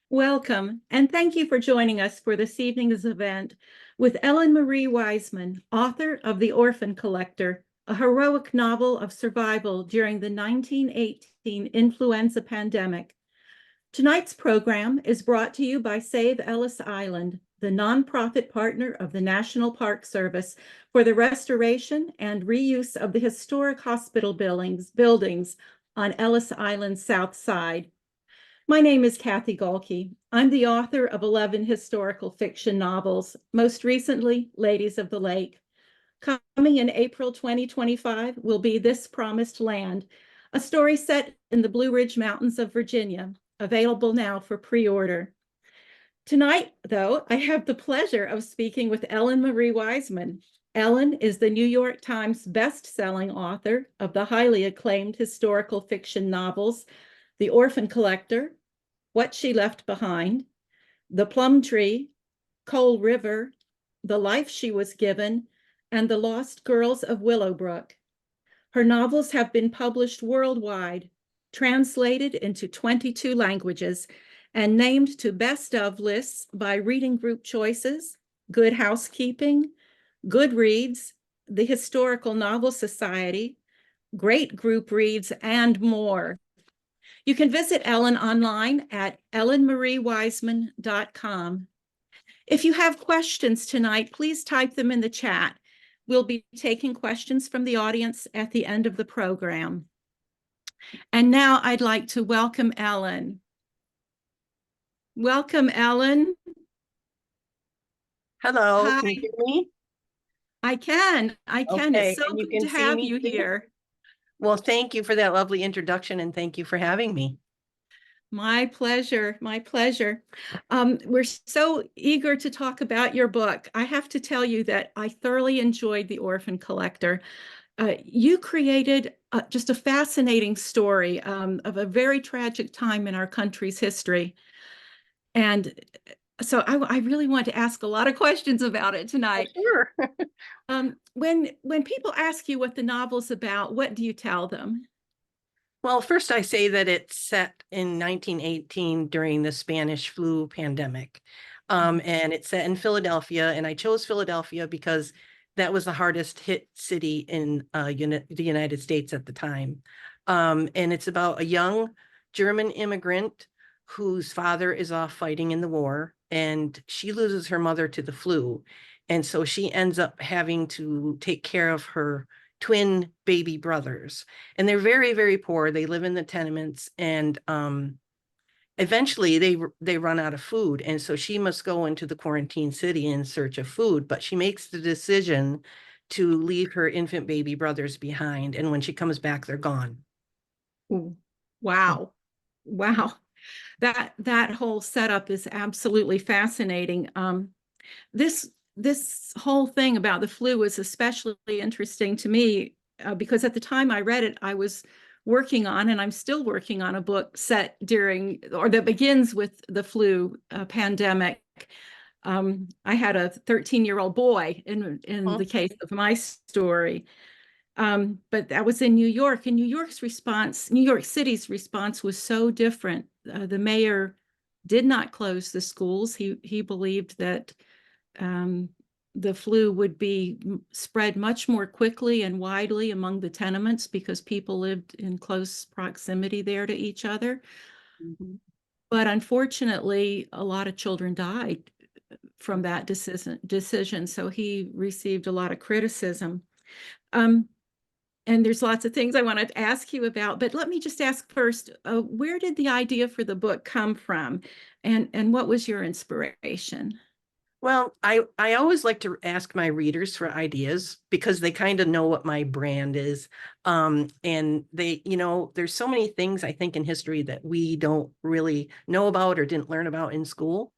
Welcome, and thank you for joining us for this evening's event with Ellen Marie Wiseman, author of The Orphan Collector, a heroic novel of survival during the 1918 influenza pandemic. Tonight's program is brought to you by Save Ellis Island, the nonprofit partner of the National Park Service for the restoration and reuse of the historic hospital buildings on Ellis Island's south side. My name is Kathy Galkey. I'm the author of 11 historical fiction novels, most recently, Ladies of the Lake. Coming in April 2025 will be This Promised Land, a story set in the Blue Ridge Mountains of Virginia, available now for pre-order. Tonight, though, I have the pleasure of speaking with Ellen Marie Wiseman. Ellen is the New York Times best-selling author of the highly acclaimed historical fiction novels, The Orphan Collector, What She Left Behind, The Plum Tree, Coal River, The Life She Was Given, and The Lost Girls of Willowbrook. Her novels have been published worldwide, translated into 22 languages, and named to best of lists by Reading Group Choices, Good Housekeeping, Goodreads, the Historical Novel Society, Great Group Reads, and more. You can visit Ellen online at ellenmariewiseman.com. If you have questions tonight, please type them in the chat. We'll be taking questions from the audience at the end of the program. And now I'd like to welcome Ellen. Welcome, Ellen. Hello, Hi. can you hear me? I can. Okay, It's so and you good can to see have me you too? here. Well, thank you for that lovely introduction and thank you for having me. My pleasure. My pleasure. We're so eager to talk about your book. I have to tell you that I thoroughly enjoyed The Orphan Collector. You created just a fascinating story of a very tragic time in our country's history. And so I really want to ask a lot of questions about it tonight. Sure. When people ask you what the novel's about, what do you tell them? Well, first I say that it's set in 1918 during the Spanish flu pandemic. And it's set in Philadelphia, and I chose Philadelphia because that was the hardest hit city in the United States at the time. And it's about a young German immigrant whose father is off fighting in the war, and she loses her mother to the flu. And so she ends up having to take care of her twin baby brothers, and they're very, very poor. They live in the tenements, and eventually they run out of food, and so she must go into the quarantine city in search of food. But she makes the decision to leave her infant baby brothers behind, and when she comes back, they're gone. Ooh, wow. Wow. That whole setup is absolutely fascinating. This this whole thing about the flu was especially interesting to me because at the time I read it, I was working on, and I'm still working on, a book set during, or that begins with, the flu pandemic. I had a 13-year-old boy in the case of my story. But that was in New York, and New York City's response was so different. The mayor did not close the schools. He believed that the flu would be spread much more quickly and widely among the tenements because people lived in close proximity there to each other. Mhm. But unfortunately, a lot of children died from that decision. So he received a lot of criticism. Um, and there's lots of things I want to ask you about, but let me just ask first, where did the idea for the book come from, and what was your inspiration? Well, I always like to ask my readers for ideas because they kind of know what my brand is. And they, there's so many things I think in history that we don't really know about or didn't learn about in school.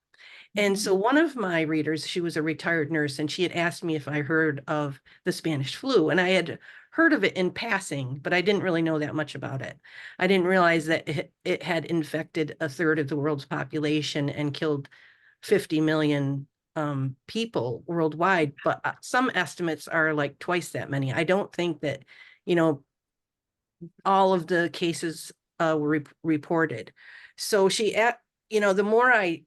And so one of my readers, she was a retired nurse, and she had asked me if I heard of the Spanish flu. And I had heard of it in passing, but I didn't really know that much about it. I didn't realize that it had infected a third of the world's population and killed 50 million people worldwide. But some estimates are like twice that many. I don't think that, all of the cases were reported. So the more I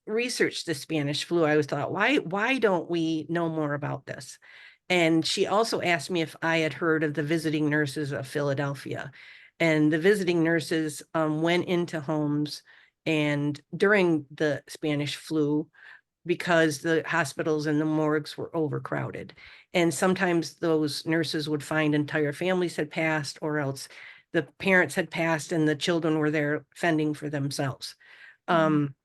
researched the Spanish flu, I always thought, why don't we know more about this? And she also asked me if I had heard of the visiting nurses of Philadelphia. And the visiting nurses went into homes and during the Spanish flu, because the hospitals and the morgues were overcrowded. And sometimes those nurses would find entire families had passed, or else the parents had passed and the children were there fending for themselves. Um,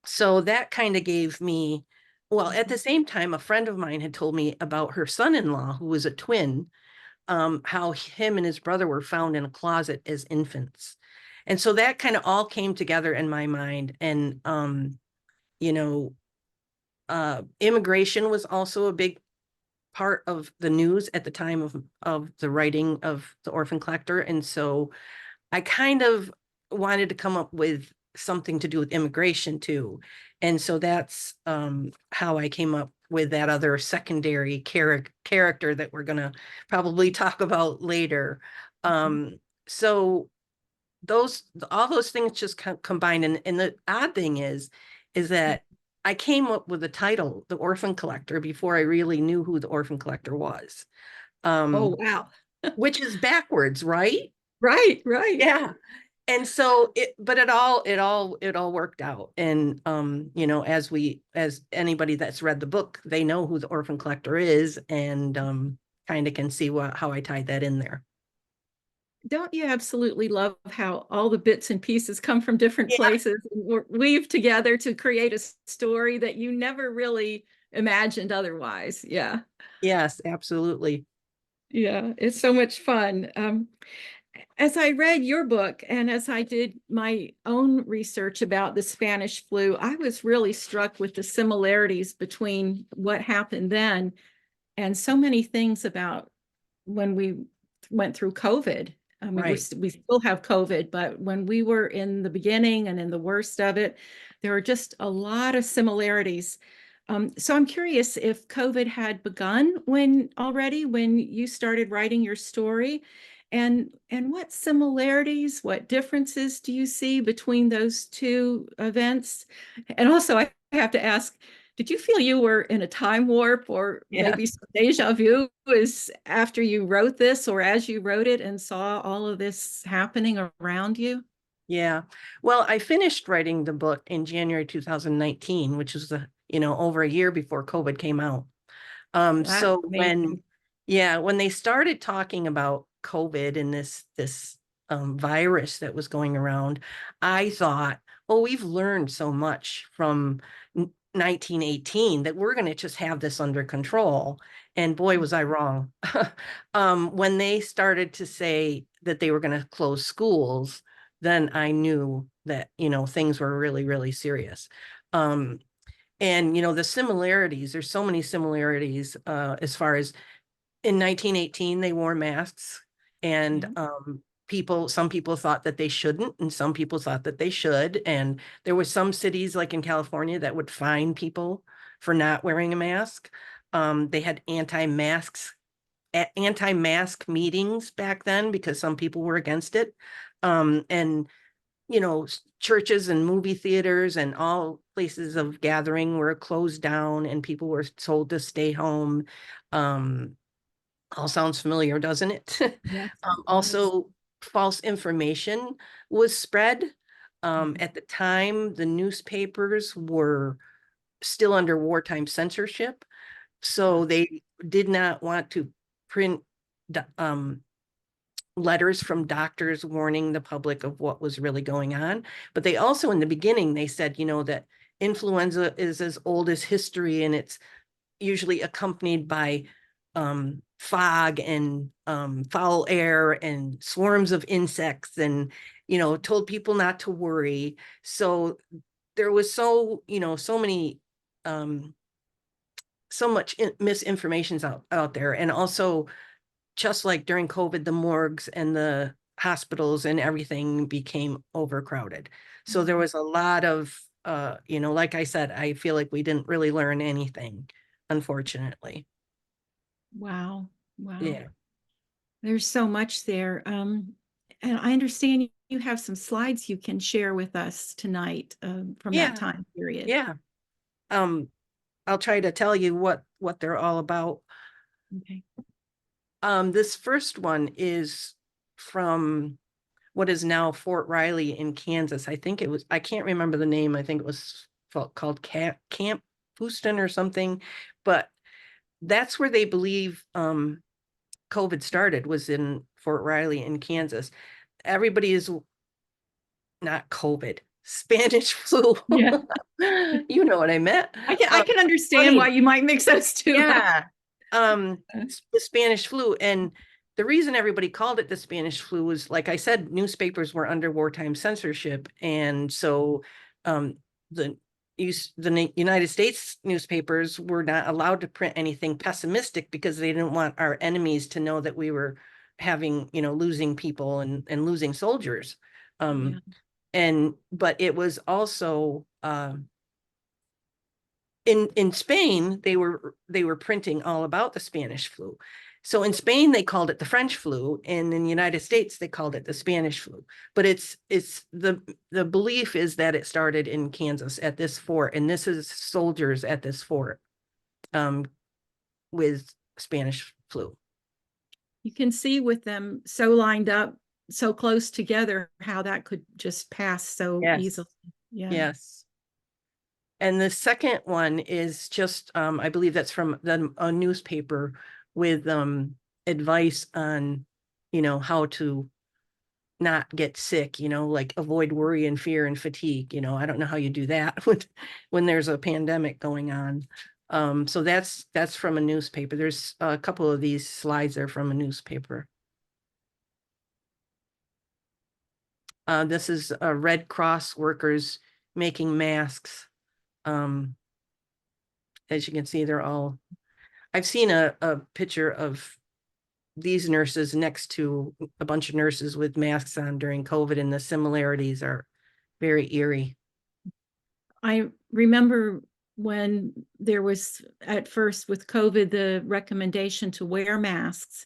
so that kind of gave me, well, at the same time, a friend of mine had told me about her son-in-law, who was a twin, how him and his brother were found in a closet as infants. And so that kind of all came together in my mind. And, you know, immigration was also a big part of the news at the time of the writing of the Orphan Collector. And so I kind of wanted to come up with something to do with immigration too. And so that's how I came up with that other secondary character that we're going to probably talk about later. So all those things just combined. And the odd thing is that I came up with the title, The Orphan Collector, before I really knew who the Orphan Collector was. Oh, Um, wow. which is backwards, right? Right, right. Yeah. And so it all worked out. And as anybody that's read the book, they know who the Orphan Collector is, and kind of can see how I tied that in there. Don't you absolutely love how all the bits and pieces come from different Yeah. places and weave together to create a story that you never really imagined otherwise? Yeah. Yes, absolutely. Yeah, it's so much fun. As I read your book and as I did my own research about the Spanish flu, I was really struck with the similarities between what happened then and so many things about when we went through COVID. I mean, Right. we still have COVID, but when we were in the beginning and in the worst of it, there were just a lot of similarities. So I'm curious if COVID had begun when you started writing your story, and what similarities, what differences do you see between those two events? And also, I have to ask, did you feel you were in a time warp or Yeah. maybe some deja vu was after you wrote this or as you wrote it and saw all of this happening around you? Yeah. Well, I finished writing the book in January 2019, which was over a year before COVID came out. That's So amazing. when they started talking about COVID and this virus that was going around, I thought, oh, we've learned so much from 1918 that we're going to just have this under control. And boy, was I wrong. When they started to say that they were going to close schools, then I knew that, things were really, really serious. And the similarities, there's so many similarities as far as in 1918 they wore masks, and Yeah. some people thought that they shouldn't and some people thought that they should, and there were some cities like in California that would fine people for not wearing a mask. They had anti-mask meetings back then because some people were against it. And churches and movie theaters and all places of gathering were closed down and people were told to stay home. Um, all sounds familiar, doesn't it? Yes, it does. Also, false information was spread. Mhm. At the time, the newspapers were still under wartime censorship, so Yes. they did not want to print um, letters from doctors warning the public of what was really going on. But they also, in the beginning, they said, that influenza is as old as history, and it's usually accompanied by fog and foul air and swarms of insects, and told people not to worry. So there was so many so much misinformation out there. And also, just like during COVID, the morgues and the hospitals and everything became overcrowded. So there Mhm. was a lot of, like I said, I feel like we didn't really learn anything, unfortunately. Wow. Wow. Yeah. There's so much there. And I understand you have some slides you can share with us tonight from that Yeah, time period. yeah. I'll try to tell you what they're all about. Okay. This first one is from what is now Fort Riley in Kansas. I think it was, I can't remember the name. I think it was called Camp Houston or something, but that's where they believe COVID started, was in Fort Riley in Kansas. Everybody is not COVID, Spanish flu. Yeah. You know what I meant. I can understand why Funny. you might mix those two up. Yeah. The Spanish flu. And the reason everybody called it the Spanish flu was, like I said, newspapers were under wartime censorship. And so the United States newspapers were not allowed to print anything pessimistic because they didn't want our enemies to know that we were having, losing people and losing soldiers. Yeah. But it was also in Spain, they were printing all about the Spanish flu. So in Spain, they called it the French flu, and in the United States, they called it the Spanish flu. But it's the belief is that it started in Kansas at this fort, and this is soldiers at this fort with Spanish flu. You can see with them so lined up, so close together, how that could just pass so Yes. easily. Yeah. Yes. And the second one is just, I believe that's from a newspaper with advice on, how to not get sick, like avoid worry and fear and fatigue. I don't know how you do that when there's a pandemic going on. So that's from a newspaper. There's a couple of these slides are from a newspaper. This is Red Cross workers making masks. As you can see, I've seen a picture of these nurses next to a bunch of nurses with masks on during COVID, and the similarities are very eerie. I remember when there was at first with COVID, the recommendation to wear masks.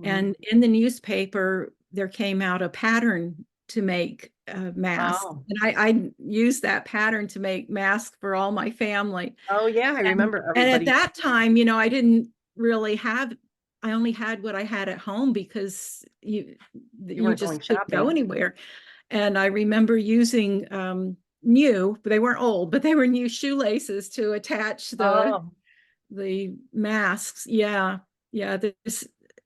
And in the newspaper, there came out a pattern to make masks. Oh. And I used that pattern to make masks for all my family. Oh yeah, I remember And at everybody. that time, I didn't really I only had what I had at home because you weren't just going couldn't go shopping. anywhere. And I remember using new, but they weren't old, but they were new shoelaces to attach the masks. Yeah. Yeah.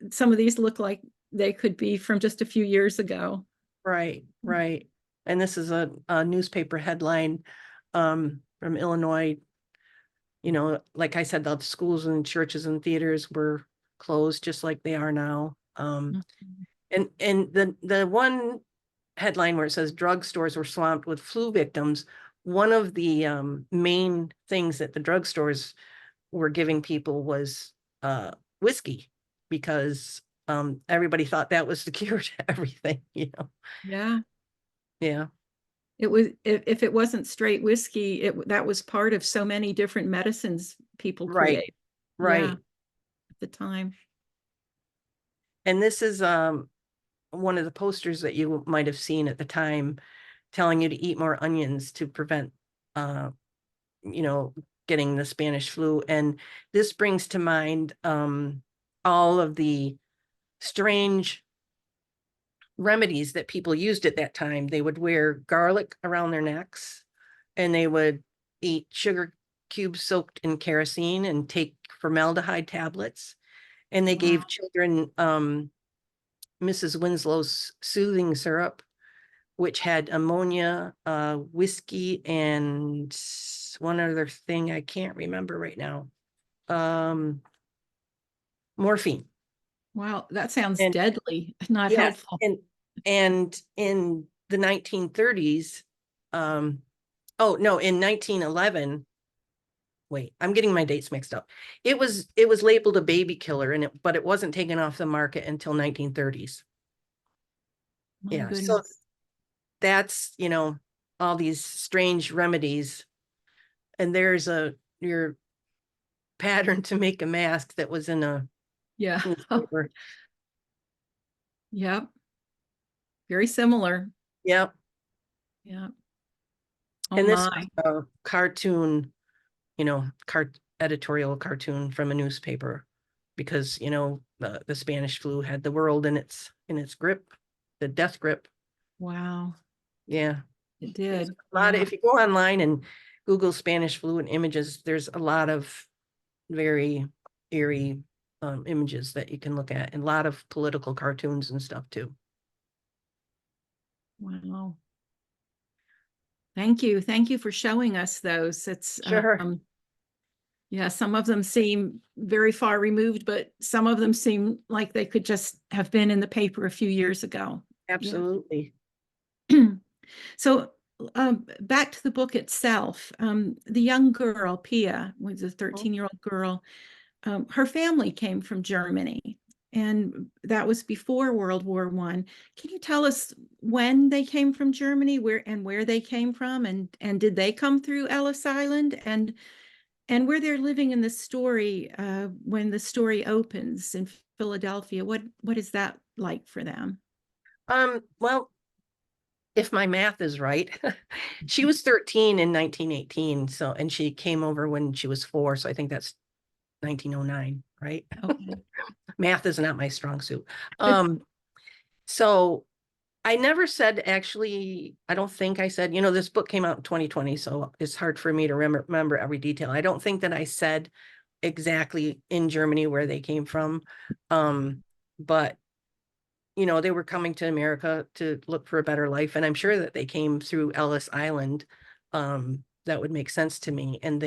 Some of these look like they could be from just a few years ago. Right. And this is a newspaper headline from Illinois. Like I said, the schools and churches and theaters were closed just like they are now. And the one headline where it says drugstores were swamped with flu victims, one of the main things that the drugstores were giving people was whiskey, because everybody thought that was the cure to everything. Yeah. Yeah. It was, if it wasn't straight whiskey, that was part of so many different medicines people create. Right. Yeah, at the time. And this is one of the posters that you might have seen at the time, telling you to eat more onions to prevent getting the Spanish flu. And this brings to mind all of the strange remedies that people used at that time. They would wear garlic around their necks, and they would eat sugar cubes soaked in kerosene and take formaldehyde tablets. And they gave children Mrs. Winslow's soothing syrup, which had ammonia, whiskey, and one other thing I can't remember right now. Morphine. Wow, that sounds And deadly, not yes, helpful. and in the 1930s, in 1911, wait, I'm getting my dates mixed up. It was labeled a baby killer, but it wasn't taken off the market until 1930s. My goodness. So that's, all these strange remedies. And there's your pattern to make a mask that was in a newspaper. Yep. Very similar. Yep. Yeah. Oh And this my. was a cartoon, editorial cartoon from a newspaper, because the Spanish flu had the world in its grip, the death grip. Wow. Yeah. It There's did. a lot of, Yeah. if you go online and Google Spanish flu and images, there's a lot of very eerie images that you can look at, and a lot of political cartoons and stuff too. Wow. Thank you. Thank you for showing us those. It's Sure. yeah, some of them seem very far removed, but some of them seem like they could just have been in the paper a few years ago. Yeah. Absolutely. So back to the book itself. The young girl, Pia, was a 13-year-old girl. Her family came from Germany, and that was before World War I. Can you tell us when they came from Germany, where they came from, and did they come through Ellis Island, and where they're living in the story when the story opens in Philadelphia? What is that like for them? Well, if my math is right, she was 13 in 1918. So, and she came over when she was 4. So I think that's 1909, right? Okay. Math is not my strong suit. So I never said, actually, I don't think I said, this book came out in 2020, so it's hard for me to remember every detail. I don't think that I said exactly in Germany where they came from. But they were coming to America to look for a better life. And I'm sure that they came through Ellis Island. That would make sense to me. And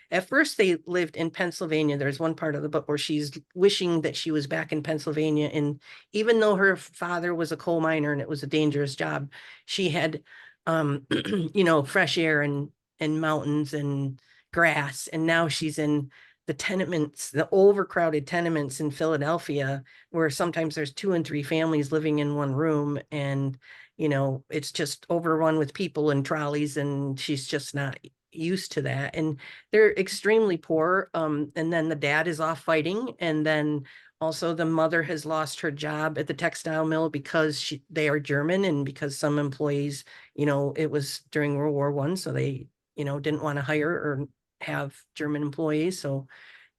at first they lived in Pennsylvania. There's one part of the book where she's wishing that she was back in Pennsylvania. And even though her father was a coal miner and it was a dangerous job, she had, fresh air and mountains and grass. And now she's in the tenements, the overcrowded tenements in Philadelphia, where sometimes there's 2 and 3 families living in one room, and it's just overrun with people and trolleys, and she's just not used to that. And they're extremely poor. And then the dad is off fighting, and then also the mother has lost her job at the textile mill because they are German, and because some employees, it was during World War I, so they didn't want to hire or have German employees, so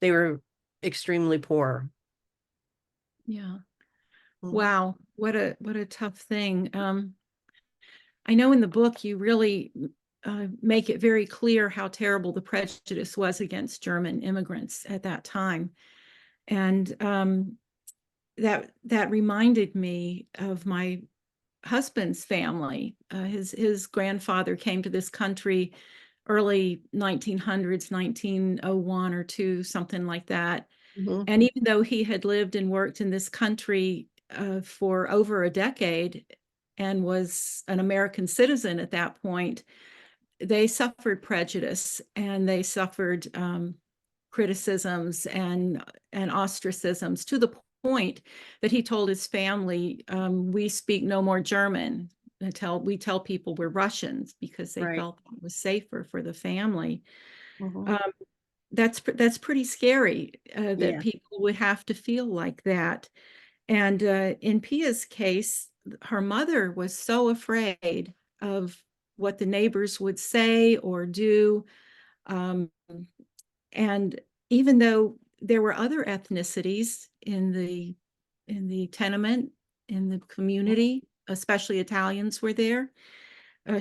they were extremely poor. Yeah. Mhm. Wow. What a tough thing. I know in the book you really make it very clear how terrible the prejudice was against German immigrants at that time, and that reminded me of my husband's family. His grandfather came to this country early 1900s, 1901 or two, something like that. Mhm. And even though he had lived and worked in this country for over a decade and was an American citizen at that point, they suffered prejudice and they suffered criticisms and ostracisms, to the point that he told his family, "We speak no more German until we tell people we're Russians," because they Right. felt it was safer for the family. Mhm. Um, that's pretty scary that Yeah. people would have to feel like that. And in Pia's case, her mother was so afraid of what the neighbors would say or do. Um, and even though there were other ethnicities in the tenement, in the community, especially Italians were there,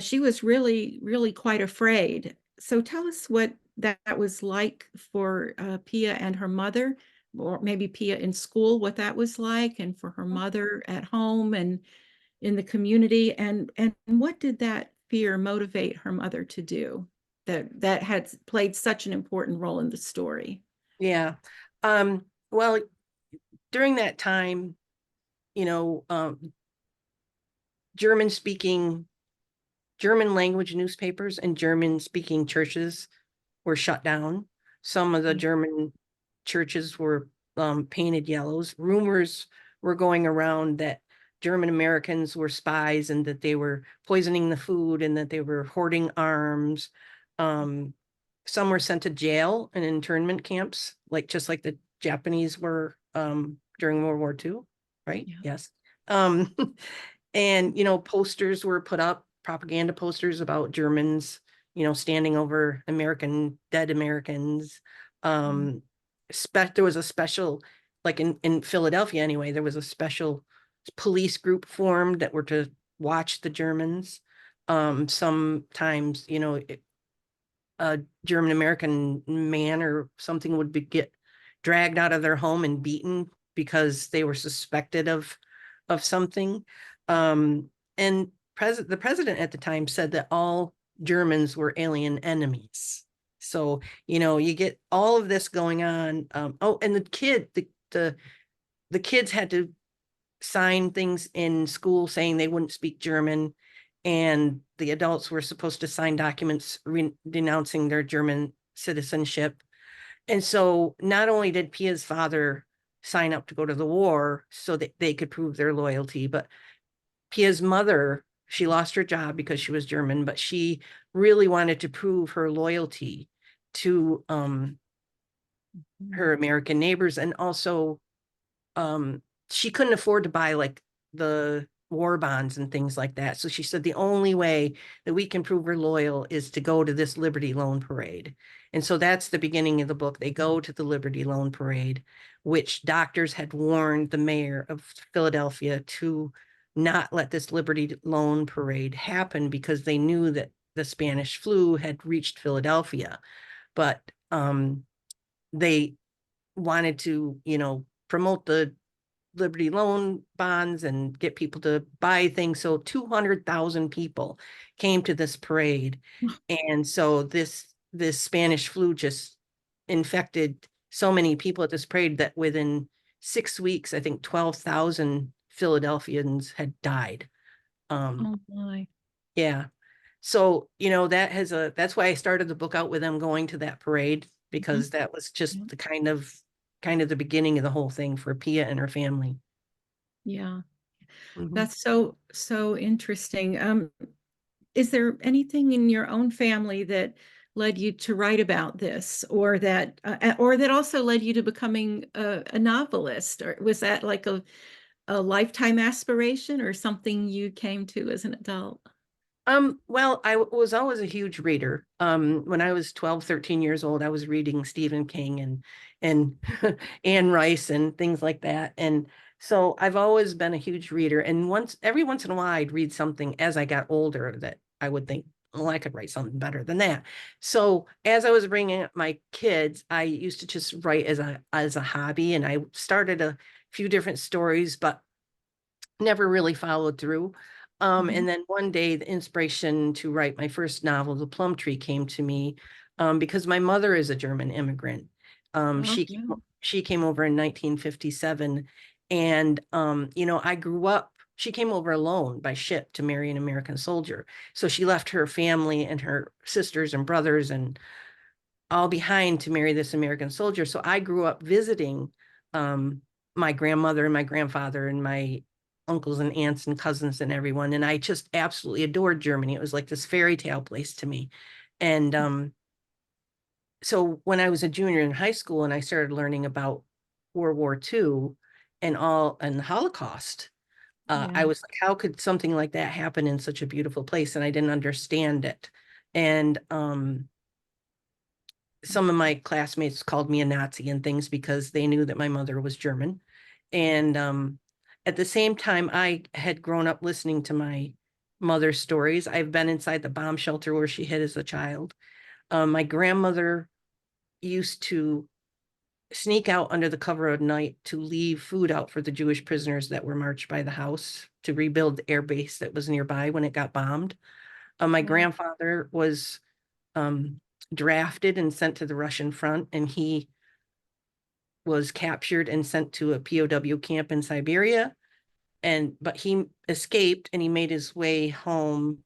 she was really, really quite afraid. So tell us what that was like for Pia and her mother, or maybe Pia in school, what that was like, and for her mother at home and in the community, and what did that fear motivate her mother to do that had played such an important role in the story? Yeah. Well, during that time, you know, um, German speaking, German language newspapers and German speaking churches were shut down. Some of the German churches were painted yellows. Rumors were going around that German Americans were spies and that they were poisoning the food and that they were hoarding arms. Um, some were sent to jail and internment camps, just like the Japanese were during World War II, right? Yeah. Yes. Um, And, posters were put up, propaganda posters about Germans, standing over dead Americans. Um, there was a special, like in Philadelphia anyway, there was a special police group formed that were to watch the Germans. Sometimes, a German American man or something would get dragged out of their home and beaten because they were suspected of something. And the president at the time said that all Germans were alien enemies. So, you get all of this going on. And the kids had to sign things in school saying they wouldn't speak German, and the adults were supposed to sign documents denouncing their German citizenship. And so not only did Pia's father sign up to go to the war so that they could prove their loyalty, but Pia's mother, she lost her job because she was German, but she really wanted to prove her loyalty to her American neighbors. And also she couldn't afford to buy like the war bonds and things like that. So she said the only way that we can prove we're loyal is to go to this Liberty Loan Parade. And so that's the beginning of the book. They go to the Liberty Loan Parade, which doctors had warned the mayor of Philadelphia to not let this Liberty Loan Parade happen because they knew that the Spanish flu had reached Philadelphia. But they wanted to, promote the Liberty loan bonds and get people to buy things. So 200,000 people came to this parade. And so this Spanish flu just infected so many people at this parade that within 6 weeks, I think 12,000 Philadelphians had died. Oh my. Yeah. So, that's why I started the book out with them going to that parade, because that was just the kind of the beginning of the whole thing for Pia and her family. Yeah. Mhm. That's so interesting. Is there anything in your own family that led you to write about this, or that also led you to becoming a novelist? Or was that like a lifetime aspiration, or something you came to as an adult? Well, I was always a huge reader. When I was 12, 13 years old, I was reading Stephen King and Anne Rice and things like that. And so I've always been a huge reader. And every once in a while, I'd read something as I got older that I would think, well, I could write something better than that. So as I was bringing up my kids, I used to just write as a hobby, and I started a few different stories, but never really followed through. And then one day, the inspiration to write my first novel, The Plum Tree, came to me because my mother is a German immigrant. Oh, yeah. She came over in 1957, and I grew up. She came over alone by ship to marry an American soldier. So she left her family and her sisters and brothers and all behind to marry this American soldier. So I grew up visiting my grandmother and my grandfather and my uncles and aunts and cousins and everyone. And I just absolutely adored Germany. It was like this fairy tale place to me. And so when I was a junior in high school and I started learning about World War II and the Holocaust, I Yeah. was like, how could something like that happen in such a beautiful place? And I didn't understand it. And some of my classmates called me a Nazi and things because they knew that my mother was German. And at the same time, I had grown up listening to my mother's stories. I've been inside the bomb shelter where she hid as a child. My grandmother used to sneak out under the cover of night to leave food out for the Jewish prisoners that were marched by the house to rebuild the air base that was nearby when it got bombed. My Wow. grandfather was drafted and sent to the Russian front, and he was captured and sent to a POW camp in Siberia. But he escaped and he made his way home.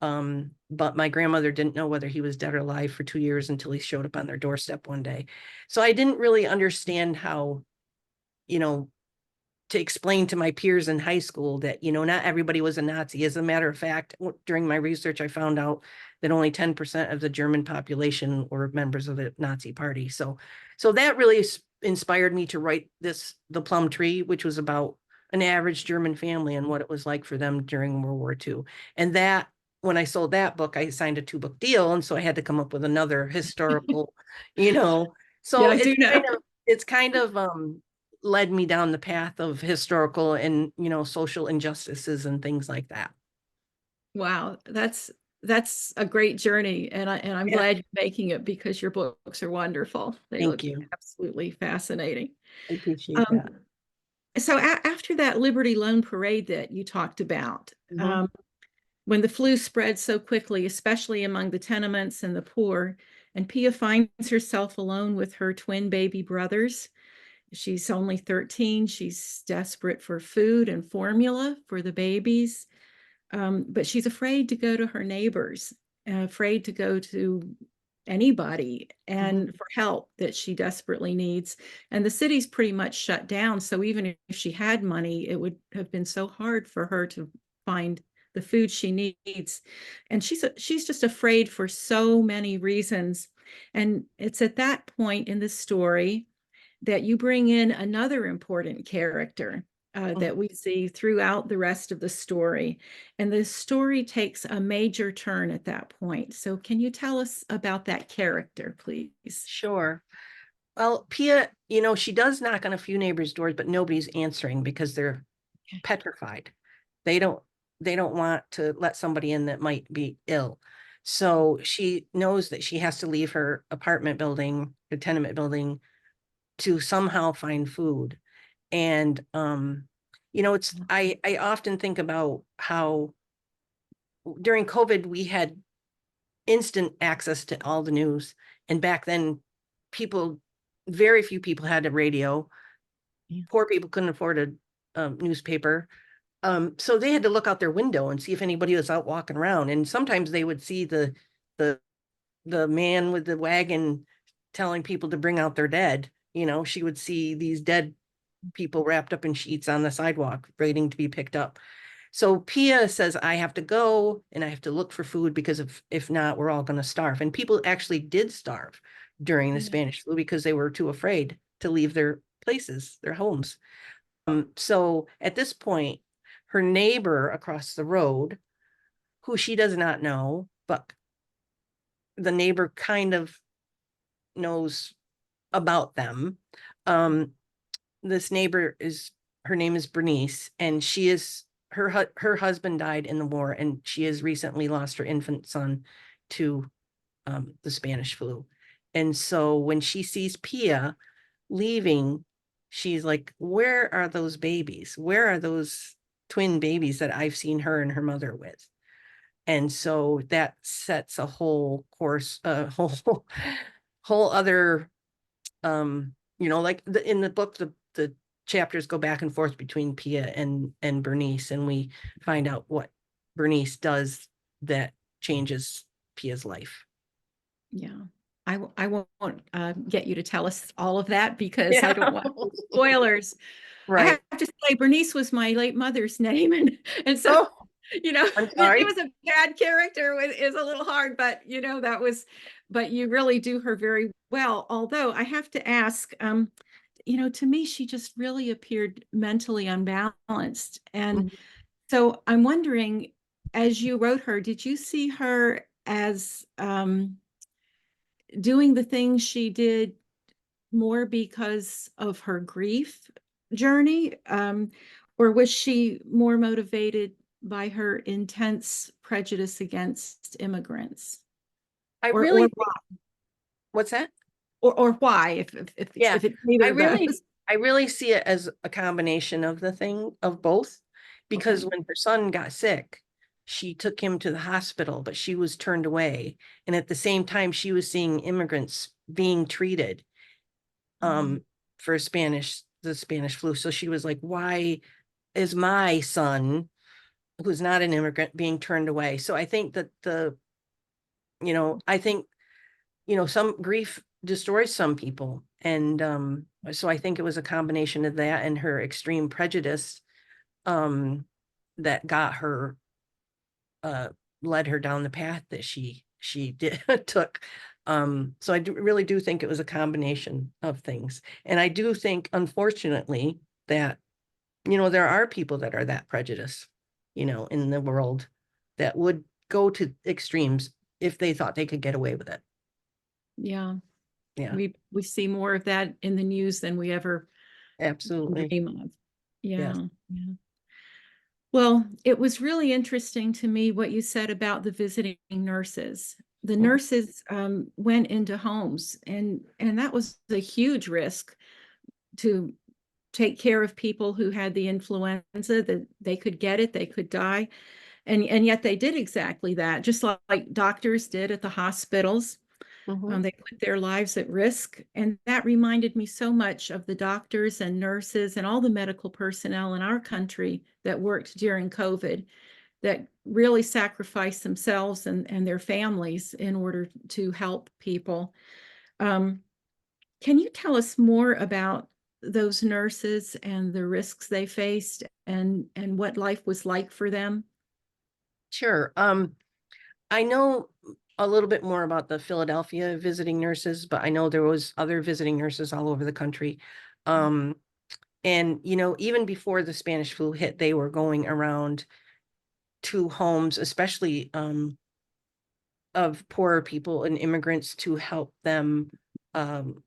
But my grandmother didn't know whether he was dead or alive for 2 years until he showed up on their doorstep one day. So I didn't really understand how, you know, to explain to my peers in high school that, not everybody was a Nazi. As a matter of fact, during my research, I found out that only 10% of the German population were members of the Nazi party. So that really inspired me to write The Plum Tree, which was about an average German family and what it was like for them during World War II. And that, when I sold that book, I signed a 2-book deal. And so I had to come up with another historical, Yeah, so I do know. it's kind of led me down the path of historical and, social injustices and things like that. Wow, that's a great journey, and I'm Yeah. glad you're making it because your books are wonderful. They Thank look you. absolutely fascinating. I appreciate Um, that. so after that Liberty Loan Parade that you talked about, Mhm. when the flu spread so quickly, especially among the tenements and the poor, and Pia finds herself alone with her twin baby brothers. She's only 13. She's desperate for food and formula for the babies. But she's afraid to go to her neighbors, afraid to go to anybody Mhm. and for help that she desperately needs. And the city's pretty much shut down. So even if she had money, it would have been so hard for her to find the food she needs. And she's just afraid for so many reasons. And it's at that point in the story that you bring in another important character that we see throughout the rest of the story. And the story takes a major turn at that point. So, can you tell us about that character, please? Sure. Well, Pia, she does knock on a few neighbors' doors, but nobody's answering because they're petrified. They don't they don't want to let somebody in that might be ill. So she knows that she has to leave her apartment building, the tenement building, to somehow find food. And it's I often think about how during COVID we had instant access to all the news. And back then, very few people had a radio. Yeah. Poor people couldn't afford a newspaper. So they had to look out their window and see if anybody was out walking around. And sometimes they would see the the man with the wagon telling people to bring out their dead. She would see these dead people wrapped up in sheets on the sidewalk waiting to be picked up. So Pia says, I have to go and I have to look for food because if not, we're all going to starve. And people actually did starve during the Yeah. Spanish flu because they were too afraid to leave their places, their homes. So at this point, her neighbor across the road, who she does not know, but the neighbor kind of knows about them. This neighbor her name is Bernice, and she is her husband died in the war, and she has recently lost her infant son to the Spanish flu. And so when she sees Pia leaving, she's like, where are those babies? Where are those twin babies that I've seen her and her mother with? And so that sets a whole course, a whole other, like in the book, the chapters go back and forth between Pia and Bernice, and we find out what Bernice does that changes Pia's life. Yeah. I won't get you to tell us all of that because I Yeah. don't want spoilers. I Right. have to say, Bernice was my late mother's name, and so Oh, I'm it sorry. was a bad character. Is a little hard, but that was. But you really do her very well. Although I have to ask, to me, she just really appeared mentally unbalanced, and Mhm. so I'm wondering, as you wrote her, did you see her as doing the things she did more because of her grief journey? Or was she more motivated by her intense prejudice against immigrants? I Or really think, what's that? or why, Yeah, if it's neither I of really, those? I really see it as a combination of the thing of both, because Okay. when her son got sick, she took him to the hospital, but she was turned away. And at the same time, she was seeing immigrants being treated Mm, for the Spanish flu. So she was like, why is my son, who's not an immigrant, being turned away? So I think that I think some grief destroys some people. And so I think it was a combination of that and her extreme prejudice um, that got her, uh, led her down the path that she did took. So really do think it was a combination of things. And I do think, unfortunately, that there are people that are that prejudiced, in the world that would go to extremes if they thought they could get away with it. Yeah. Yeah, We see more of that in the news than we ever absolutely. dream of. Yes. Yeah. Yeah. Well, it was really interesting to me what you said about the visiting nurses. The Mhm. nurses went into homes, and that was a huge risk to take care of people who had the influenza, that they could get it, they could die. And yet they did exactly that, just like doctors did at the hospitals. Mhm. They put their lives at risk. And that reminded me so much of the doctors and nurses and all the medical personnel in our country that worked during COVID, that really sacrificed themselves and their families in order to help people. Um, can you tell us more about those nurses and the risks they faced and what life was like for them? Sure. I know a little bit more about the Philadelphia visiting nurses, but I know there was other visiting nurses all over the country. Um, and even before the Spanish flu hit, they were going around to homes, especially of poorer people and immigrants, to help them um,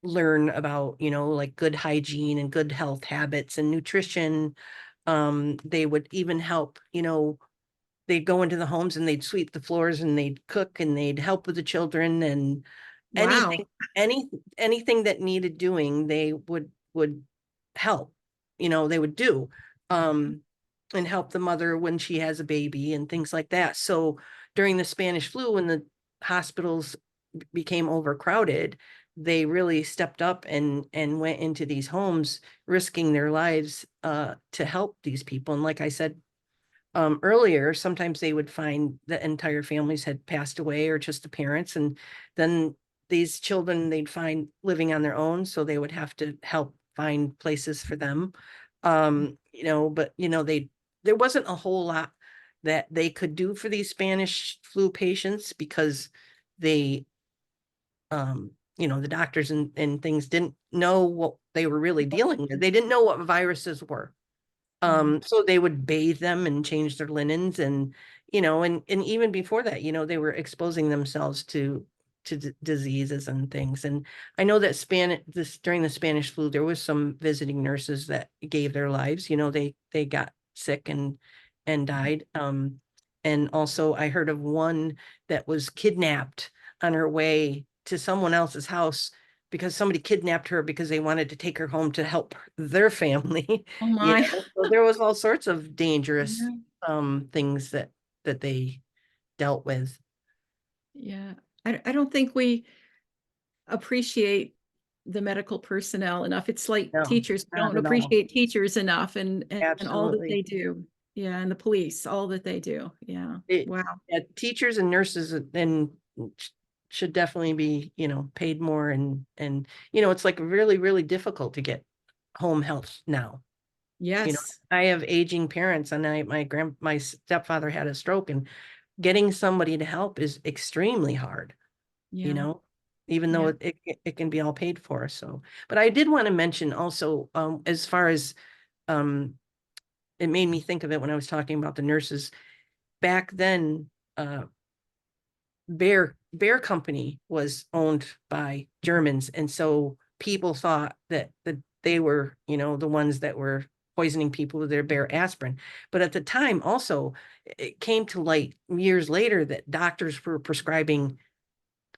learn about, like good hygiene and good health habits and nutrition. They would even help, they'd go into the homes and they'd sweep the floors and they'd cook and they'd help with the children, and anything, Wow. any anything that needed doing, they would help, they would do, um, and help the mother when she has a baby and things like that. So during the Spanish flu, when the hospitals became overcrowded, they really stepped up and went into these homes, risking their lives to help these people. And like I said earlier, sometimes they would find that entire families had passed away or just the parents, and then these children they'd find living on their own, so they would have to help find places for them. But there wasn't a whole lot that they could do for these Spanish flu patients, because they the doctors and things didn't know what they were really dealing with. They didn't know what viruses were. Yeah. So they would bathe them and change their linens, and and even before that, they were exposing themselves to diseases and things. And I know that during the Spanish flu, there was some visiting nurses that gave their lives. They got sick and died. And also I heard of one that was kidnapped on her way to someone else's house, because somebody kidnapped her because they wanted to take her home to help their family. Oh my. So there was all sorts of dangerous Yeah. things that they dealt with. Yeah. I don't think we appreciate the medical personnel enough. It's like No, teachers. We not don't at all. appreciate teachers enough and all that Absolutely. they do. Yeah. And the police, all that they do. Yeah. It, Wow. yeah, teachers and nurses and should definitely be, paid more, and it's like really, really difficult to get home health now. You know, Yes. I have aging parents, and my stepfather had a stroke, and getting somebody to help is extremely hard, you Yeah. know, even though Yeah. it can be all paid for. So, but I did want to mention also, as far as, um, it made me think of it when I was talking about the nurses back then. Bear Company was owned by Germans, and so people thought that they were, the ones that were poisoning people with their bear aspirin. But at the time, also, it came to light years later that doctors were prescribing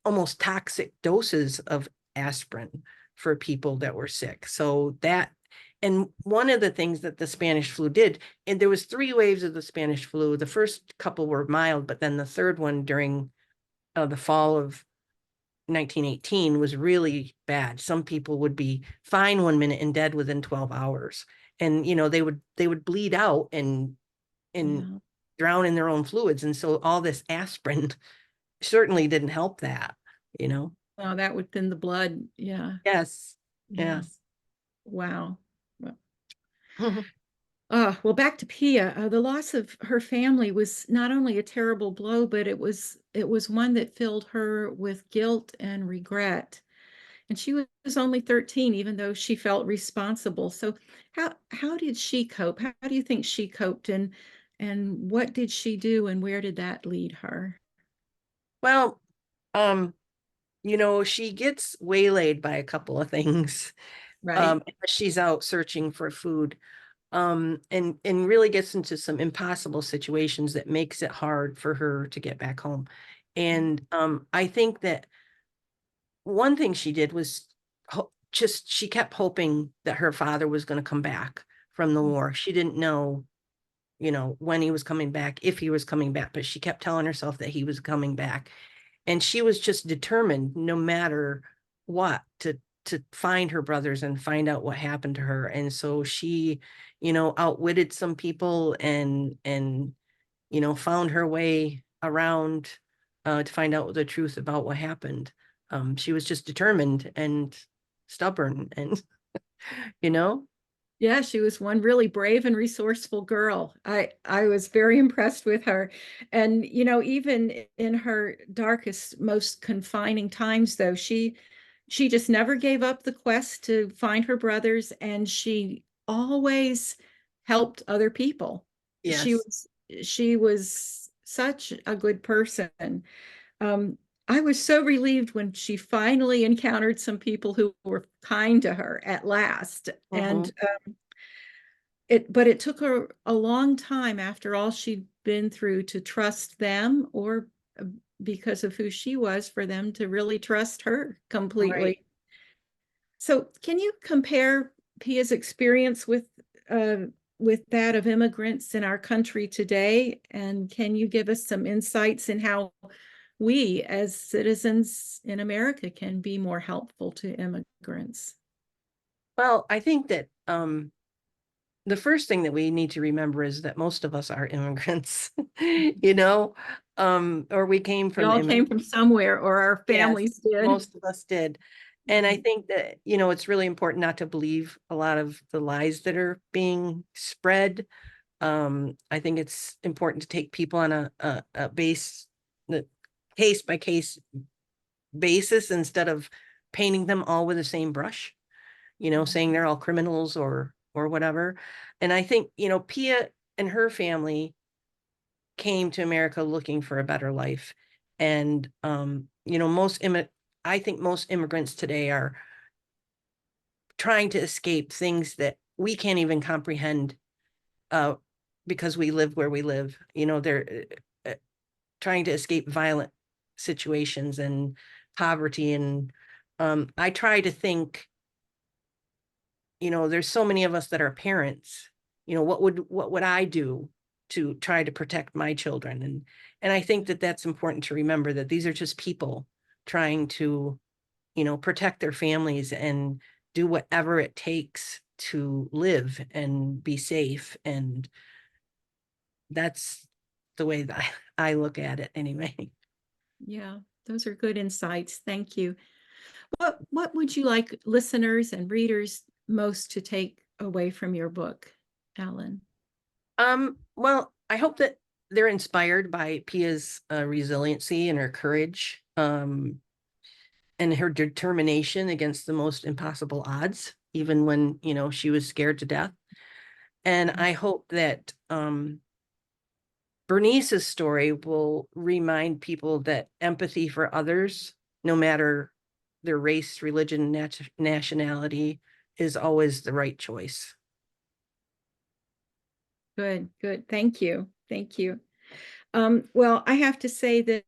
almost toxic doses of aspirin for people that were sick. So that, and one of the things that the Spanish flu did, and there was 3 waves of the Spanish flu. The first couple were mild, but then the third one during the fall of 1918 was really bad. Some people would be fine 1 minute and dead within 12 hours. And they would bleed out and Yeah. drown in their own fluids. And so all this aspirin certainly didn't help that, you know. Oh, that would thin the blood. Yeah. Yes. Yeah. Yes. Wow. Well, well, back to Pia. The loss of her family was not only a terrible blow, but it was one that filled her with guilt and regret. And she was only 13, even though she felt responsible. So how did she cope? How do you think she coped, and what did she do, and where did that lead her? Well, um, she gets waylaid by a couple of things. Right. As she's out searching for food. And really gets into some impossible situations that makes it hard for her to get back home. And I think that one thing she did was just she kept hoping that her father was going to come back from the war. She didn't know, when he was coming back, if he was coming back, but she kept telling herself that he was coming back. And she was just determined, no matter what, to find her brothers and find out what happened to her. And so she, outwitted some people and found her way around to find out the truth about what happened. She was just determined and stubborn, and you know, Yeah, she was one really brave and resourceful girl. I was very impressed with her. And even in her darkest, most confining times, though, she just never gave up the quest to find her brothers, and she always helped other people. She yes. was she was such a good person. Um, I was so relieved when she finally encountered some people who were kind to her at last. Hmm. But it took her a long time after all she'd been through to trust them, or because of who she was, for them to really trust her Right. completely. So, can you compare Pia's experience with that of immigrants in our country today? And can you give us some insights in how we, as citizens in America, can be more helpful to immigrants? Well, I think that the first thing that we need to remember is that most of us are immigrants, or we came We from all came from somewhere, or our Yes, families did. most of us did. And I think that, it's really important not to believe a lot of the lies that are being spread. I think it's important to take people on a the case by case basis, instead of painting them all with the same brush, saying they're all criminals or whatever. And I think, Pia and her family came to America looking for a better life. And I think most immigrants today are trying to escape things that we can't even comprehend, uh, because we live where we live. They're trying to escape violent situations and poverty. And I try to think, there's so many of us that are parents. What would I do to try to protect my children? And I think that that's important to remember, that these are just people trying to, protect their families and do whatever it takes to live and be safe. And that's the way that I look at it anyway. Yeah, those are good insights. Thank you. What would you like listeners and readers most to take away from your book, Alan? Well, I hope that they're inspired by Pia's resiliency and her courage, and her determination against the most impossible odds, even when, she was scared to death. And I hope that Bernice's story will remind people that empathy for others, no matter their race, religion, nationality, is always the right choice. Good, good. Thank you. Thank you. Well, I have to say that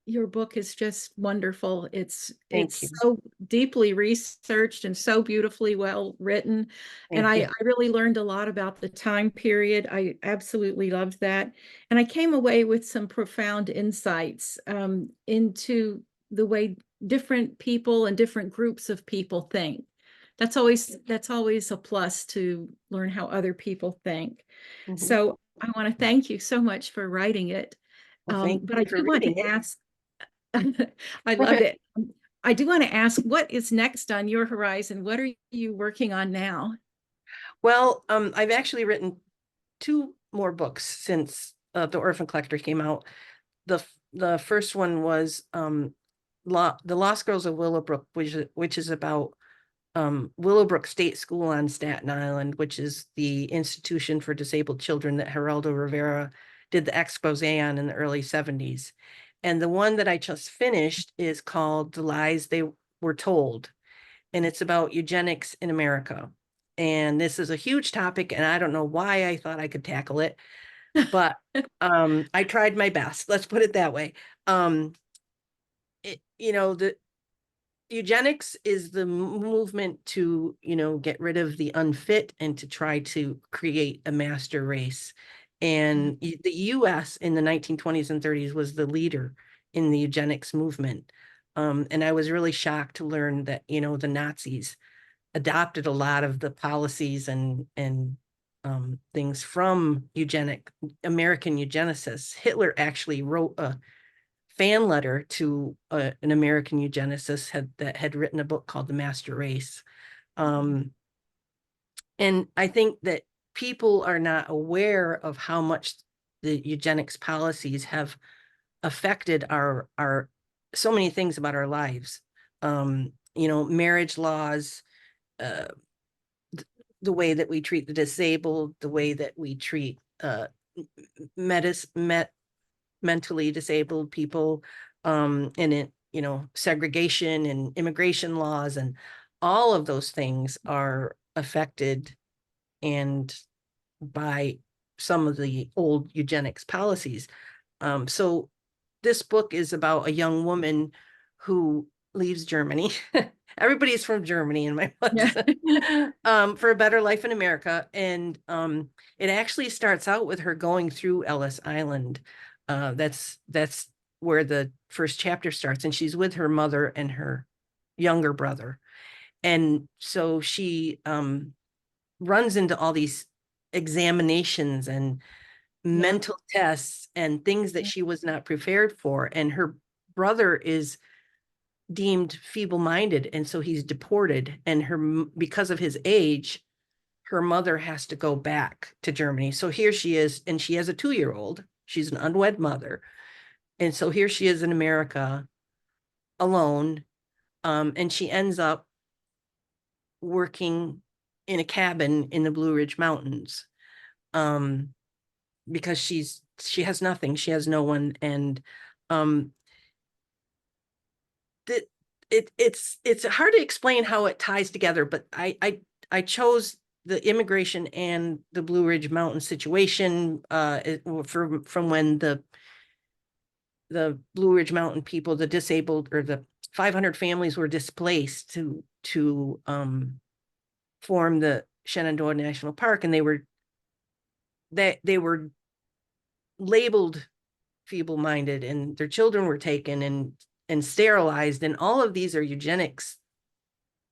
your book is just wonderful. Thank It's you. so deeply researched and so beautifully well written. And Thank I you. really learned a lot about the time period. I absolutely loved that. And I came away with some profound insights into the way different people and different groups of people think. That's always a plus, to learn how other people think. Mhm. So I want to thank you so much for writing it. Well, thank But I you for do want reading to ask, I love it. it. I do want to ask, what is next on your horizon? What are you working on now? Well, I've actually written two more books since The Orphan Collector came out. The first one was the Lost Girls of Willowbrook, which is about Willowbrook State School on Staten Island, which is the institution for disabled children that Geraldo Rivera did the expose on in the early 70s. And the one that I just finished is called The Lies They Were Told. And it's about eugenics in America. And this is a huge topic, and I don't know why I thought I could tackle it, but I tried my best. Let's put it that way. The eugenics is the movement to, get rid of the unfit and to try to create a master race. And the US in the 1920s and 30s was the leader in the eugenics movement. And I was really shocked to learn that, the Nazis adopted a lot of the policies and things from American eugenicists. Hitler actually wrote a fan letter to an American eugenicist that had written a book called The Master Race. And I think that people are not aware of how much the eugenics policies have affected our so many things about our lives. Marriage laws, the way that we treat the disabled, the way that we treat mentally disabled people, and segregation and immigration laws, and all of those things are affected and by some of the old eugenics policies. So this book is about a young woman who leaves Germany. Everybody's from Germany in my books. For a better life in America. And it actually starts out with her going through Ellis Island. That's where the first chapter starts, and she's with her mother and her younger brother. And so she runs into all these examinations and mental tests and things that she was not prepared for. And her brother is deemed feeble-minded, and so he's deported. And because of his age, her mother has to go back to Germany. So here she is, and she has a 2-year-old. She's an unwed mother. And so here she is in America alone. And she ends up working in a cabin in the Blue Ridge Mountains. Because she has nothing. She has no one. And it's hard to explain how it ties together, but I chose the immigration and the Blue Ridge Mountain situation from when the Blue Ridge Mountain people, the disabled, or the 500 families were displaced to form the Shenandoah National Park, and they were labeled feeble-minded, and their children were taken and sterilized, and all of these are eugenics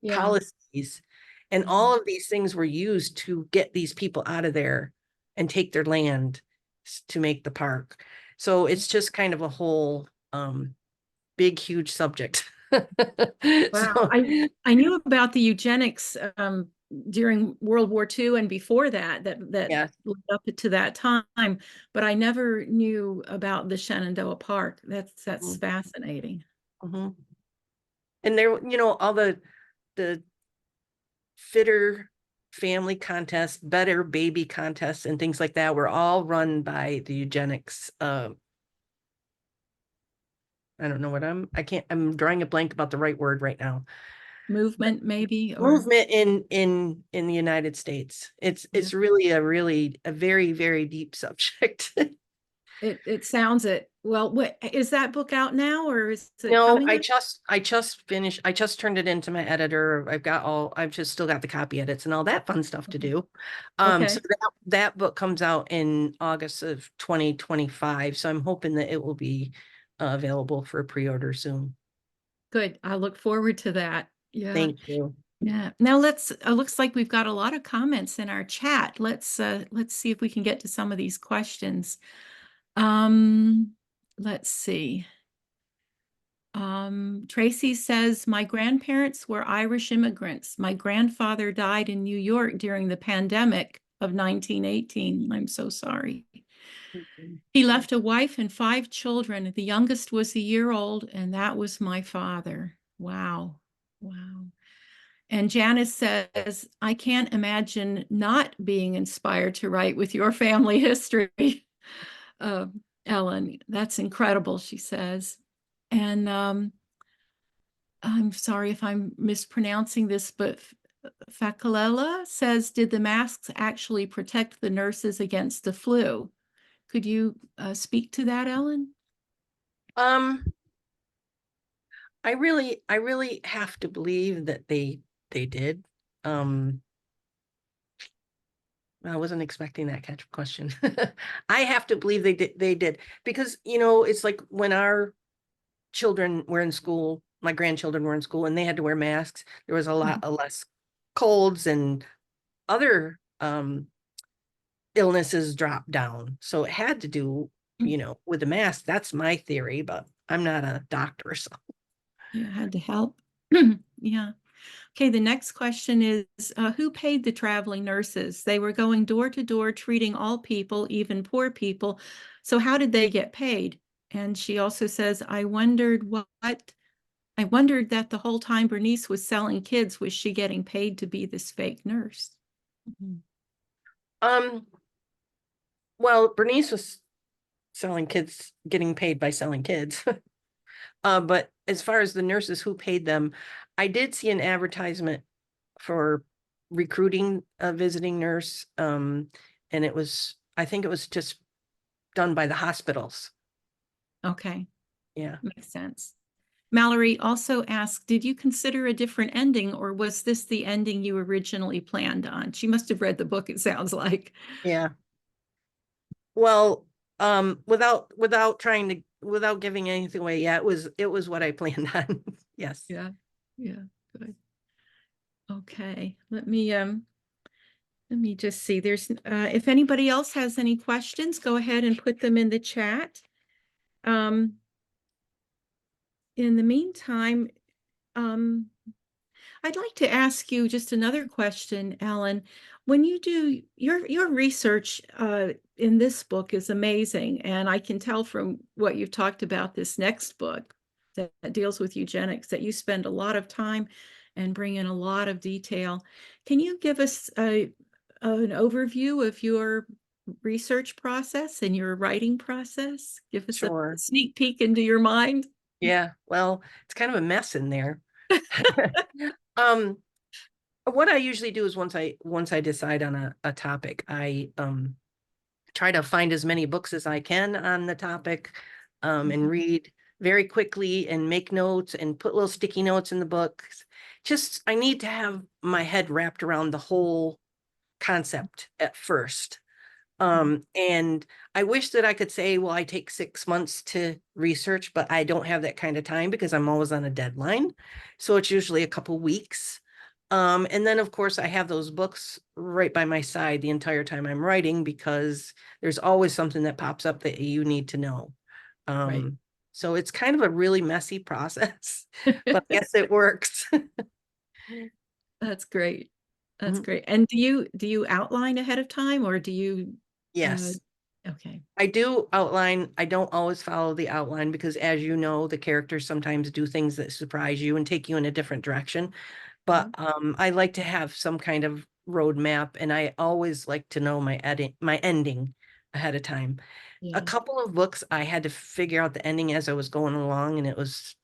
policies, and all of these things were used to get these people out of there and take their land to make the park. So it's just kind of a whole big, huge subject. Wow. I knew about the eugenics during World War II and before that led up to that time, but I never knew about the Shenandoah Park. That's fascinating. And there, all the fitter family contests, better baby contests, and things like that were all run by the eugenics. I don't know what I'm drawing a blank about the right word right now. Movement, maybe, or movement in the United States. It's really a very, very deep subject. It sounds it. Well, is that book out now, or is it No, coming I out? just turned it into my editor. I've just still got the copy edits and all that fun stuff to do. Okay. So that book comes out in August of 2025. So I'm hoping that it will be available for pre-order soon. Good. I look forward to that. Yeah. Thank you. Yeah. Now looks like we've got a lot of comments in our chat. Let's see if we can get to some of these questions. Let's see. Tracy says, my grandparents were Irish immigrants. My grandfather died in New York during the pandemic of 1918. I'm so sorry. He left a wife and 5 children. The youngest was a year old, and that was my father. Wow. Wow. And Janice says, I can't imagine not being inspired to write with your family history. Uh, Ellen, that's incredible, she says. And I'm sorry if I'm mispronouncing this, but Fakalella says, did the masks actually protect the nurses against the flu? Could you speak to that, Ellen? Um, I really have to believe that they did. Um, I wasn't expecting that kind of question. I have to believe they did because it's like when our children were in school, my grandchildren were in school and they had to wear masks, there was a lot of less colds and other illnesses dropped down. So it had to do, with the mask. That's my theory, but I'm not a doctor, so Yeah, had to help. Yeah. Okay, the next question is who paid the traveling nurses? They were going door to door, treating all people, even poor people. So how did they get paid? And she also says, I wondered that the whole time Bernice was selling kids, was she getting paid to be this fake nurse? Mhm. um well, Bernice was selling kids, getting paid by selling kids. But as far as the nurses who paid them, I did see an advertisement for recruiting a visiting nurse. And I think it was just done by the hospitals. Okay, Yeah. makes sense. Mallory also asked, did you consider a different ending or was this the ending you originally planned on? She must have read the book, it sounds like. Yeah. Well, without giving anything away, yeah, it was what I planned on. Yes. Yeah, yeah, good. Okay, let me just see. There's if anybody else has any questions, go ahead and put them in the chat. Um, in the meantime, um, I'd like to ask you just another question, Alan. When you do your research in this book is amazing, and I can tell from what you've talked about this next book that deals with eugenics that you spend a lot of time and bring in a lot of detail. Can you give us an overview of your research process and your writing process? Give us a Sure. sneak peek into your mind. Yeah. Well, it's kind of a mess in there. Um, what I usually do is once I decide on a topic, I try to find as many books as I can on the topic, and read very quickly and make notes and put little sticky notes in the books. Just I need to have my head wrapped around the whole concept at first. And I wish that I could say, well, I take 6 months to research, but I don't have that kind of time because I'm always on a deadline. So it's usually a couple weeks. And then of course I have those books right by my side the entire time I'm writing because there's always something that pops up that you need to know. Right. So it's kind of a really messy process, but I guess it works. That's great. That's Mhm. great. And do you outline ahead of time or do you uh Yes. okay. I do outline. I don't always follow the outline because, as you know, the characters sometimes do things that surprise you and take you in a different direction. But Yeah. I like to have some kind of roadmap, and I always like to know my ending ahead of time. A Yeah. couple of books, I had to figure out the ending as I was going along, and it was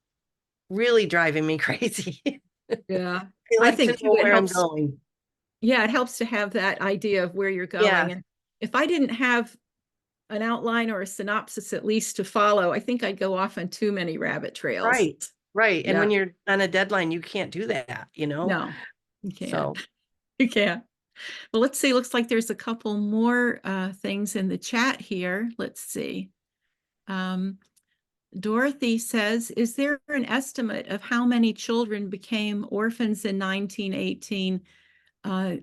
really driving me crazy. Yeah. I I like to think too know it where I'm helps. going. Yeah, it helps to have that idea of where you're Yeah, going. And if I didn't have an outline or a synopsis at least to follow, I think I'd go off on too many rabbit trails. right, right. And Yeah. when you're on a deadline, you can't do that. No, you can't. So You can't. Well, let's see. Looks like there's a couple more things in the chat here. Let's see. Um, Dorothy says, is there an estimate of how many children became orphans in 1918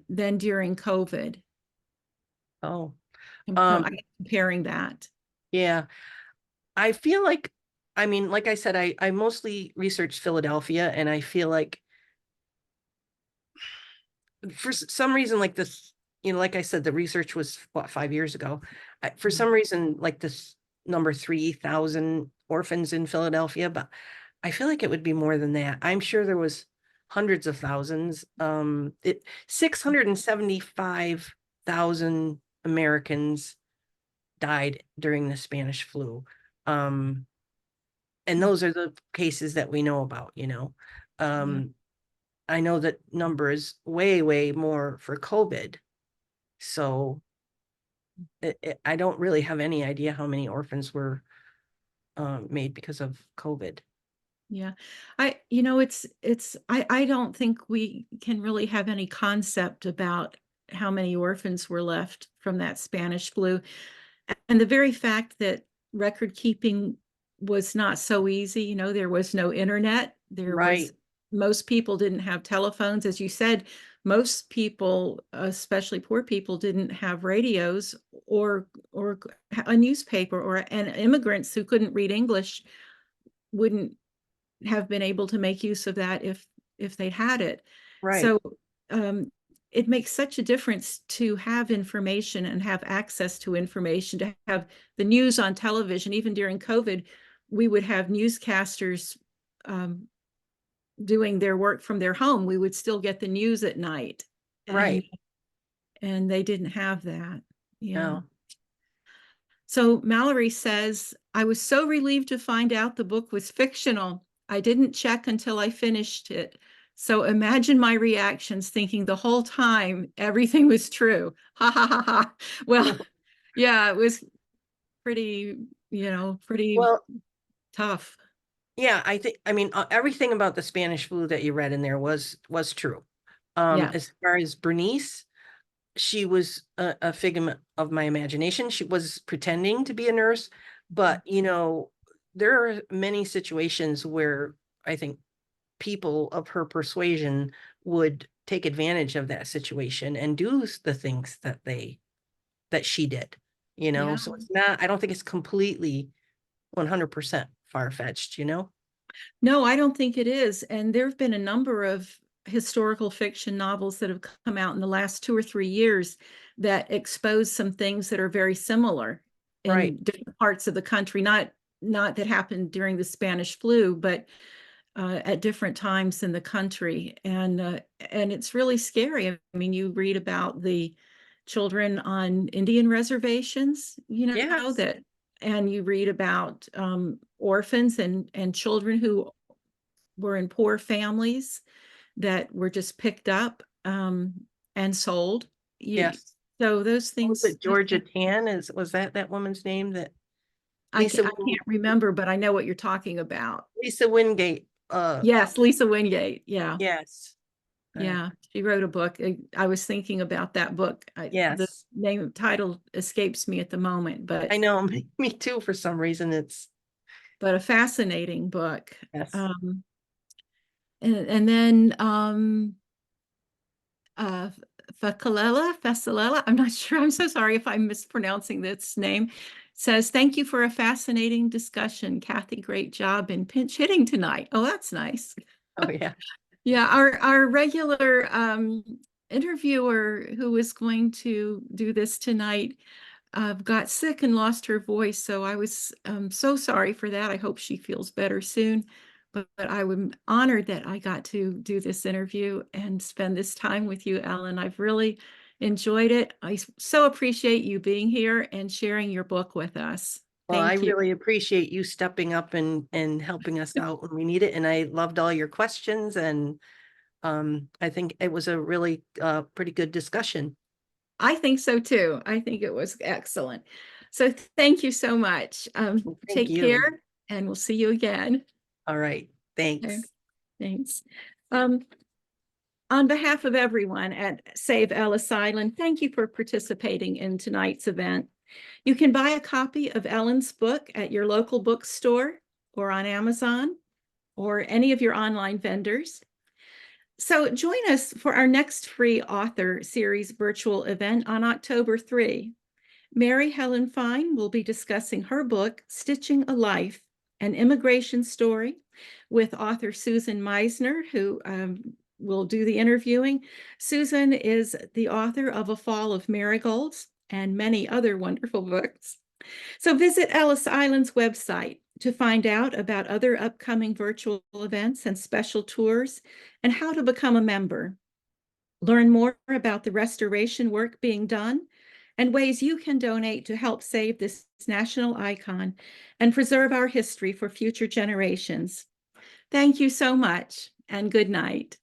then during COVID? oh, I'm um, comparing that. yeah. I feel like, I mean, like I said, I mostly researched Philadelphia, and I feel like for some reason, like this, like I said, the research was what, 5 years ago. For some reason, like this number 3,000 orphans in Philadelphia, but I feel like it would be more than that. I'm sure there was hundreds of thousands. 675,000 Americans died during the Spanish flu. And those are the cases that we know about, I know that number is way, way more for COVID. So I don't really have any idea how many orphans were made because of COVID. Yeah. I don't think we can really have any concept about how many orphans were left from that Spanish flu. And the very fact that record keeping was not so easy, there was no internet. Right, Most people didn't have telephones. As you said, most people, especially poor people, didn't have radios or a newspaper, and immigrants who couldn't read English wouldn't have been able to make use of that if they had it. right, So it makes such a difference to have information and have access to information, to have the news on television. Even during COVID, we would have newscasters doing their work from their home. We would still get the news at night, and right. they didn't have that. Yeah. No. So Mallory says, I was so relieved to find out the book was fictional. I didn't check until I finished it. So imagine my reactions thinking the whole time everything was true. Ha ha ha ha. Well, yeah, it was pretty, pretty Well, tough. yeah, I mean, everything about the Spanish flu that you read in there was true. Yeah. As far as Bernice, she was a figment of my imagination. She was pretending to be a nurse, but there are many situations where I think people of her persuasion would take advantage of that situation and do the things that she did, Yeah. so it's not, I don't think it's completely 100% far-fetched. No, I don't think it is. And there have been a number of historical fiction novels that have come out in the last 2 or 3 years that expose some things that are very similar Right, in different parts of the country, not that happened during the Spanish flu, but at different times in the country. And it's really scary. I mean, you read about the children on Indian reservations, yes, and you read about orphans and children who were in poor families that were just picked up and sold. You, yes. so those What was things, it, Georgia Tan, was that woman's name? That I can't remember, but I know what you're talking about. Lisa Wingate, Yes, Lisa Wingate. Yeah. yes, Yeah, she wrote a book. I was thinking about that book. The yes, title escapes me at the moment, I know. Me too, for some reason. It's but a fascinating book. yes. Um, and then uh, Fasalela, I'm not sure. I'm so sorry if I'm mispronouncing this name. Says, thank you for a fascinating discussion. Kathy, great job in pinch hitting tonight. Oh, that's nice. Oh yeah. Yeah, our regular interviewer who was going to do this tonight got sick and lost her voice. So I was so sorry for that. I hope she feels better soon. But I was honored that I got to do this interview and spend this time with you, Ellen. I've really enjoyed it. I so appreciate you being here and sharing your book with us. Well, I Thank you. really appreciate you stepping up and helping us out when we need it. And I loved all your questions, and I think it was a really pretty good discussion. I think so too. I think it was excellent. So thank you so much. Thank Take you. care, and we'll see you again. All right. Okay, Thanks. thanks. On behalf of everyone at Save Ellis Island, thank you for participating in tonight's event. You can buy a copy of Ellen's book at your local bookstore or on Amazon or any of your online vendors. So join us for our next free author series virtual event on October 3. Mary Helen Fine will be discussing her book, Stitching a Life, an immigration story, with author Susan Meisner, who will do the interviewing. Susan is the author of A Fall of Marigolds and many other wonderful books. So visit Ellis Island's website to find out about other upcoming virtual events and special tours and how to become a member. Learn more about the restoration work being done and ways you can donate to help save this national icon and preserve our history for future generations. Thank you so much, and good night.